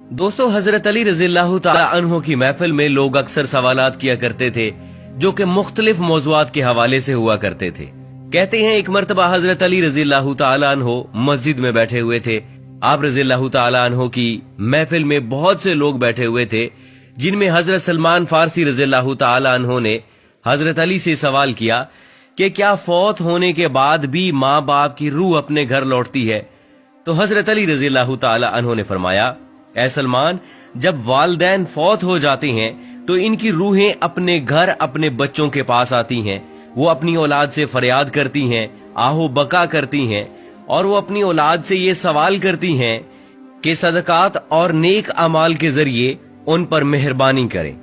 دوستو حضرت علی رضی اللہ تعالی عنہ کی محفل میں لوگ اکثر سوالات کیا کرتے تھے جو کہ مختلف موضوعات کے حوالے سے ہوا کرتے تھے۔ کہتے ہیں ایک مرتبہ حضرت علی رضی اللہ تعالی عنہ مسجد میں بیٹھے ہوئے تھے۔ آپ رضی اللہ تعالی عنہ کی محفل میں بہت سے لوگ بیٹھے ہوئے تھے، جن میں حضرت سلمان فارسی رضی اللہ تعالی عنہ نے حضرت علی سے سوال کیا کہ کیا فوت ہونے کے بعد بھی ماں باپ کی روح اپنے گھر لوٹتی ہے؟ تو حضرت علی رضی اللہ تعالی عنہ نے فرمایا، اے سلمان، جب والدین فوت ہو جاتے ہیں تو ان کی روحیں اپنے گھر اپنے بچوں کے پاس آتی ہیں، وہ اپنی اولاد سے فریاد کرتی ہیں، آہو بکا کرتی ہیں، اور وہ اپنی اولاد سے یہ سوال کرتی ہیں کہ صدقات اور نیک اعمال کے ذریعے ان پر مہربانی کریں۔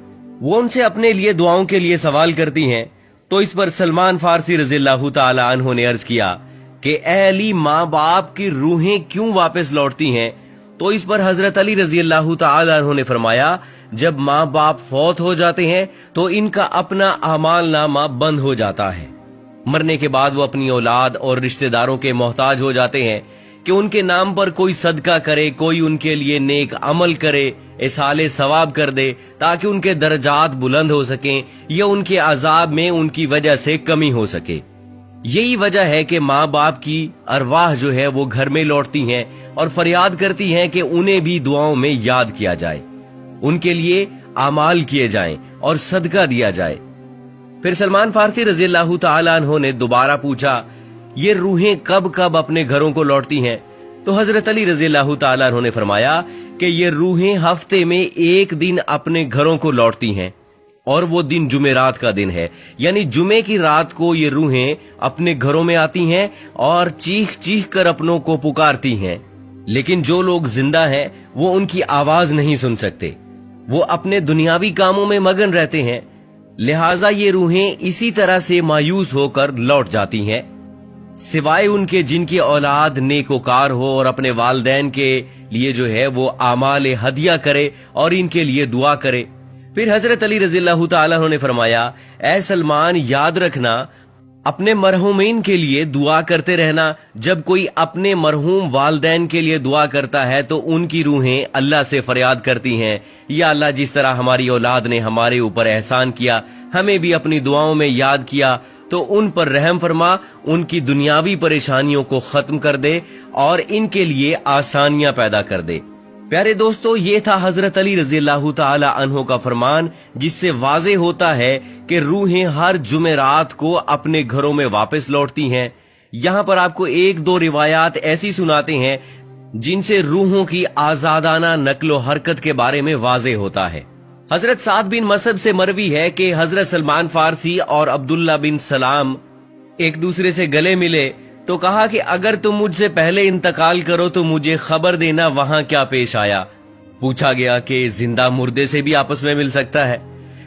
وہ ان سے اپنے لیے دعاؤں کے لیے سوال کرتی ہیں۔ تو اس پر سلمان فارسی رضی اللہ تعالی عنہ نے عرض کیا کہ اے علی، ماں باپ کی روحیں کیوں واپس لوٹتی ہیں؟ تو اس پر حضرت علی رضی اللہ تعالی عنہ نے فرمایا، جب ماں باپ فوت ہو جاتے ہیں تو ان کا اپنا اعمال نامہ بند ہو جاتا ہے۔ مرنے کے بعد وہ اپنی اولاد اور رشتہ داروں کے محتاج ہو جاتے ہیں کہ ان کے نام پر کوئی صدقہ کرے، کوئی ان کے لیے نیک عمل کرے، اصالِ ثواب کر دے تاکہ ان کے درجات بلند ہو سکیں یا ان کے عذاب میں ان کی وجہ سے کمی ہو سکے۔ یہی وجہ ہے کہ ماں باپ کی ارواح جو ہے وہ گھر میں لوٹتی ہیں اور فریاد کرتی ہیں کہ انہیں بھی دعاؤں میں یاد کیا جائے، ان کے لیے اعمال کیے جائیں اور صدقہ دیا جائے۔ پھر سلمان فارسی رضی اللہ تعالی عنہ نے دوبارہ پوچھا، یہ روحیں کب کب اپنے گھروں کو لوٹتی ہیں؟ تو حضرت علی رضی اللہ تعالی عنہ نے فرمایا کہ یہ روحیں ہفتے میں ایک دن اپنے گھروں کو لوٹتی ہیں، اور وہ دن جمعرات کا دن ہے، یعنی جمعے کی رات کو یہ روحیں اپنے گھروں میں آتی ہیں اور چیخ چیخ کر اپنوں کو پکارتی ہیں، لیکن جو لوگ زندہ ہیں وہ ان کی آواز نہیں سن سکتے، وہ اپنے دنیاوی کاموں میں مگن رہتے ہیں، لہٰذا یہ روحیں اسی طرح سے مایوس ہو کر لوٹ جاتی ہیں، سوائے ان کے جن کی اولاد نیکوکار ہو اور اپنے والدین کے لیے جو ہے وہ اعمال ہدیہ کرے اور ان کے لیے دعا کرے۔ پھر حضرت علی رضی اللہ تعالیٰ عنہ نے فرمایا، اے سلمان، یاد رکھنا، اپنے مرحومین کے لیے دعا کرتے رہنا۔ جب کوئی اپنے مرحوم والدین کے لیے دعا کرتا ہے تو ان کی روحیں اللہ سے فریاد کرتی ہیں، یا اللہ، جس طرح ہماری اولاد نے ہمارے اوپر احسان کیا، ہمیں بھی اپنی دعاؤں میں یاد کیا، تو ان پر رحم فرما، ان کی دنیاوی پریشانیوں کو ختم کر دے اور ان کے لیے آسانیاں پیدا کر دے۔ پیارے دوستو، یہ تھا حضرت علی رضی اللہ تعالی عنہ کا فرمان، جس سے واضح ہوتا ہے کہ روحیں ہر جمعرات کو اپنے گھروں میں واپس لوٹتی ہیں۔ یہاں پر آپ کو ایک دو روایات ایسی سناتے ہیں جن سے روحوں کی آزادانہ نقل و حرکت کے بارے میں واضح ہوتا ہے۔ حضرت سعد بن مسعب سے مروی ہے کہ حضرت سلمان فارسی اور عبداللہ بن سلام ایک دوسرے سے گلے ملے تو کہا کہ اگر تم مجھ سے پہلے انتقال کرو تو مجھے خبر دینا وہاں کیا پیش آیا۔ پوچھا گیا کہ زندہ مردے سے بھی آپس میں مل سکتا ہے؟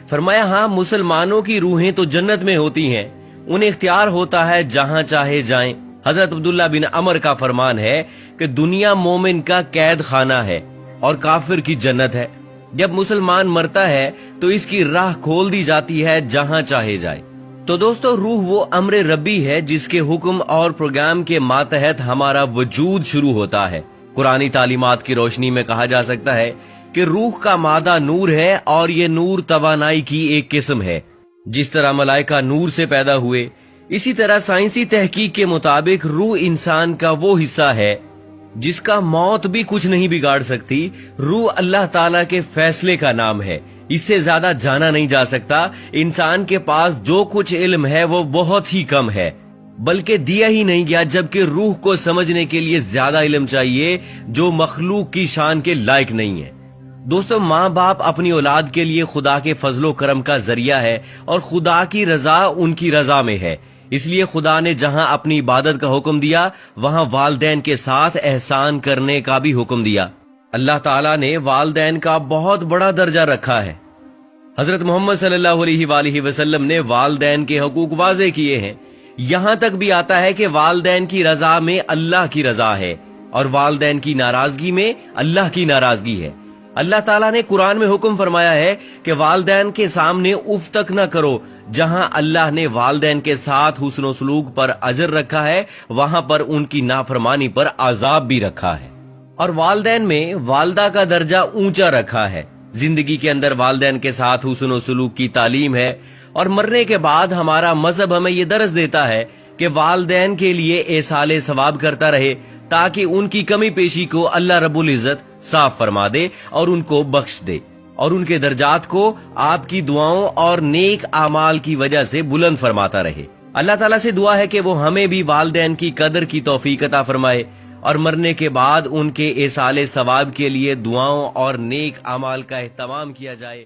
فرمایا، ہاں، مسلمانوں کی روحیں تو جنت میں ہوتی ہیں، انہیں اختیار ہوتا ہے جہاں چاہے جائیں۔ حضرت عبداللہ بن عمر کا فرمان ہے کہ دنیا مومن کا قید خانہ ہے اور کافر کی جنت ہے۔ جب مسلمان مرتا ہے تو اس کی راہ کھول دی جاتی ہے جہاں چاہے جائے۔ تو دوستو، روح وہ امر ربی ہے جس کے حکم اور پروگرام کے ماتحت ہمارا وجود شروع ہوتا ہے۔ قرآنی تعلیمات کی روشنی میں کہا جا سکتا ہے کہ روح کا مادہ نور ہے اور یہ نور توانائی کی ایک قسم ہے۔ جس طرح ملائکہ نور سے پیدا ہوئے، اسی طرح سائنسی تحقیق کے مطابق روح انسان کا وہ حصہ ہے جس کا موت بھی کچھ نہیں بگاڑ سکتی۔ روح اللہ تعالیٰ کے فیصلے کا نام ہے، اس سے زیادہ جانا نہیں جا سکتا۔ انسان کے پاس جو کچھ علم ہے وہ بہت ہی کم ہے، بلکہ دیا ہی نہیں گیا، جبکہ روح کو سمجھنے کے لیے زیادہ علم چاہیے جو مخلوق کی شان کے لائق نہیں ہے۔ دوستو، ماں باپ اپنی اولاد کے لیے خدا کے فضل و کرم کا ذریعہ ہے اور خدا کی رضا ان کی رضا میں ہے، اس لیے خدا نے جہاں اپنی عبادت کا حکم دیا وہاں والدین کے ساتھ احسان کرنے کا بھی حکم دیا۔ اللہ تعالیٰ نے والدین کا بہت بڑا درجہ رکھا ہے۔ حضرت محمد صلی اللہ علیہ وآلہ وسلم نے والدین کے حقوق واضح کیے ہیں، یہاں تک بھی آتا ہے کہ والدین کی رضا میں اللہ کی رضا ہے اور والدین کی ناراضگی میں اللہ کی ناراضگی ہے۔ اللہ تعالیٰ نے قرآن میں حکم فرمایا ہے کہ والدین کے سامنے اف تک نہ کرو۔ جہاں اللہ نے والدین کے ساتھ حسن و سلوک پر اجر رکھا ہے، وہاں پر ان کی نافرمانی پر عذاب بھی رکھا ہے۔ اور والدین میں والدہ کا درجہ اونچا رکھا ہے. زندگی کے اندر والدین کے ساتھ حسن و سلوک کی تعلیم ہے، اور مرنے کے بعد ہمارا مذہب ہمیں یہ درس دیتا ہے کہ والدین کے لیے ایصال ثواب کرتا رہے تاکہ ان کی کمی پیشی کو اللہ رب العزت صاف فرما دے اور ان کو بخش دے، اور ان کے درجات کو آپ کی دعاؤں اور نیک اعمال کی وجہ سے بلند فرماتا رہے. اللہ تعالیٰ سے دعا ہے کہ وہ ہمیں بھی والدین کی قدر کی توفیق عطا فرمائے اور مرنے کے بعد ان کے ایصال ثواب کے لیے دعاؤں اور نیک اعمال کا اہتمام کیا جائے.